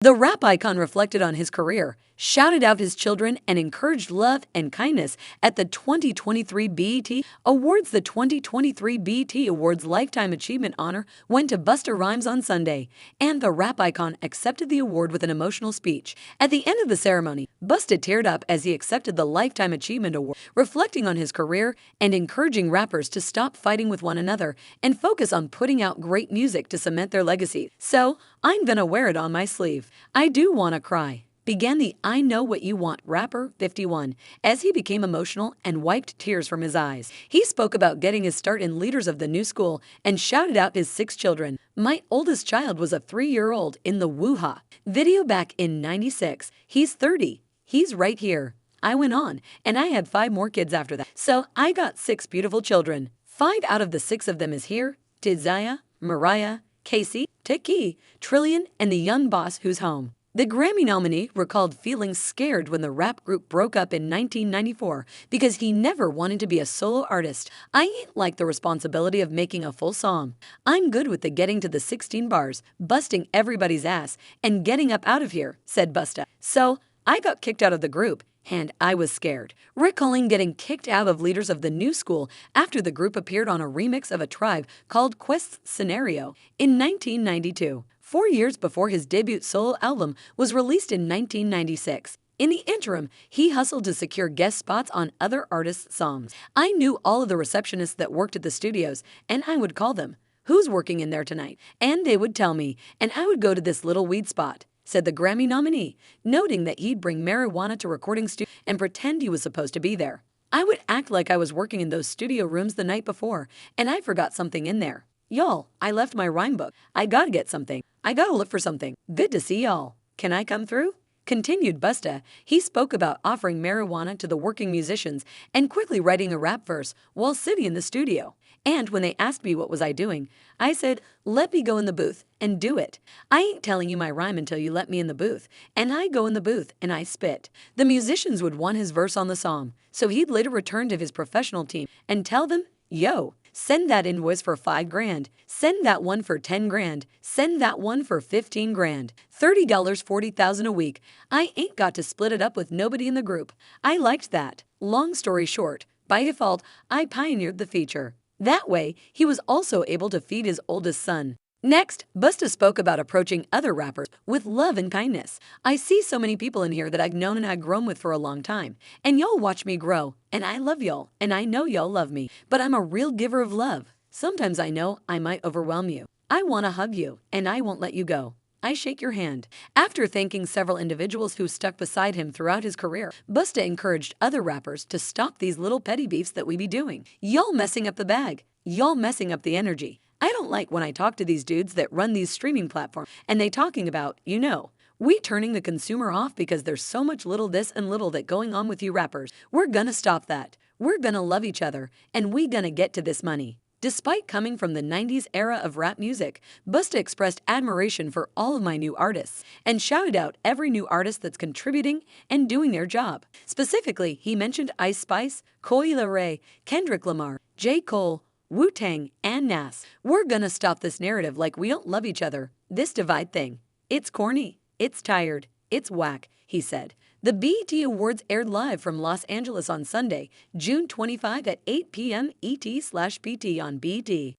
The rap icon reflected on his career, shouted out his children, and encouraged love and kindness at the 2023 BET Awards. The 2023 BET Awards Lifetime Achievement Honor went to Busta Rhymes on Sunday, and the rap icon accepted the award with an emotional speech. At the end of the ceremony, Busta teared up as he accepted the Lifetime Achievement Award, reflecting on his career and encouraging rappers to stop fighting with one another and focus on putting out great music to cement their legacy. "So, I'm gonna wear it on my sleeve. I do wanna cry," began the I Know What You Want rapper 51 as he became emotional and wiped tears from his eyes. He spoke about getting his start in Leaders of the New School and shouted out his 6 children. "My oldest child was a 3-year-old in the Woo-Ha video back in '96. He's 30. He's right here. I went on, and I had 5 more kids after that. So I got 6 beautiful children. 5 out of the 6 of them is here. Tizaya, Mariah, Casey, Tiki, Trillion, and the young boss who's home." The Grammy nominee recalled feeling scared when the rap group broke up in 1994 because he never wanted to be a solo artist. "I ain't like the responsibility of making a full song. I'm good with the getting to the 16 bars, busting everybody's ass, and getting up out of here," said Busta. "So I got kicked out of the group, and I was scared," recalling getting kicked out of Leaders of the New School after the group appeared on a remix of a Tribe called Quest's Scenario in 1992, 4 years before his debut solo album was released in 1996. In the interim, he hustled to secure guest spots on other artists' songs. "I knew all of the receptionists that worked at the studios, and I would call them, 'Who's working in there tonight?' And they would tell me, and I would go to this little weed spot," said the Grammy nominee, noting that he'd bring marijuana to recording studios and pretend he was supposed to be there. "I would act like I was working in those studio rooms the night before, and I forgot something in there. Y'all, I left my rhyme book. I gotta get something. I gotta look for something. Good to see y'all. Can I come through?" Continued Busta. He spoke about offering marijuana to the working musicians and quickly writing a rap verse while sitting in the studio. "And when they asked me what was I doing, I said, 'Let me go in the booth and do it. I ain't telling you my rhyme until you let me in the booth.' And I go in the booth and I spit." The musicians would want his verse on the song, so he'd later return to his professional team and tell them, "Yo, send that invoice for 5 grand. Send that one for 10 grand. Send that one for 15 grand. $30, 40,000 a week. I ain't got to split it up with nobody in the group." I liked that. Long story short, by default, I pioneered the feature. That way, he was also able to feed his oldest son. Next, Busta spoke about approaching other rappers with love and kindness. "I see so many people in here that I've known and I've grown with for a long time, and y'all watch me grow, and I love y'all, and I know y'all love me, but I'm a real giver of love. Sometimes I know I might overwhelm you. I want to hug you, and I won't let you go. I shake your hand." After thanking several individuals who stuck beside him throughout his career, Busta encouraged other rappers to stop these little petty beefs that we be doing. "Y'all messing up the bag. Y'all messing up the energy. I don't like when I talk to these dudes that run these streaming platforms and they talking about, we turning the consumer off because there's so much little this and little that going on with you rappers. We're gonna stop that. We're gonna love each other, and we gonna get to this money." Despite coming from the 90s era of rap music, Busta expressed admiration for all of my new artists and shouted out every new artist that's contributing and doing their job. Specifically, he mentioned Ice Spice, Coi Leray, Kendrick Lamar, J. Cole, Wu-Tang, and Nas. "We're gonna stop this narrative like we don't love each other, this divide thing. It's corny, it's tired, it's whack," he said. The BET Awards aired live from Los Angeles on Sunday, June 25 at 8 p.m. ET/PT on BET.